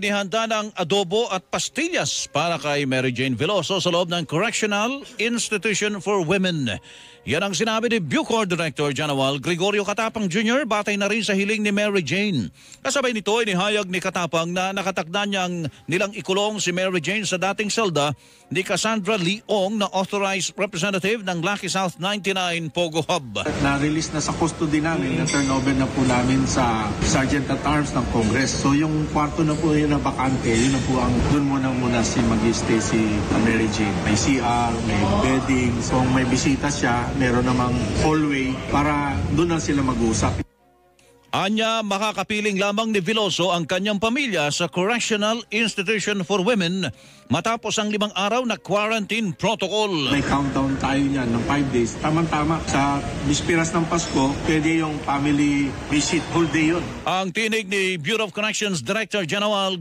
Nihanda ng adobo at pastillas para kay Mary Jane Veloso sa loob ng Correctional Institution for Women. Yan ang sinabi ni Bucor Director General Gregorio Katapang Jr. batay na rin sa hiling ni Mary Jane. Kasabay nito ay nihayag ni Katapang na nakatakda niyang nilang ikulong si Mary Jane sa dating selda ni Cassandra Leong na authorized representative ng Lucky South 99 Pogo Hub. Na-release na sa custody namin, na-turnover na po namin sa Sergeant at Arms ng Congress. So yung kwarto na po yun na bakante, yun na po ang doon muna si mag-stay si Mary Jane. May CR, may bedding. So kung may bisita siya, meron namang hallway para doon na sila mag-usap. Anya, makakapiling lamang ni Veloso ang kanyang pamilya sa Correctional Institution for Women matapos ang 5 araw na quarantine protocol. May countdown tayo niyan ng 5 days. Tama-tama sa bispiras ng Pasko, pwede yung family visit whole day yun. Ang tinig ni Bureau of Corrections Director General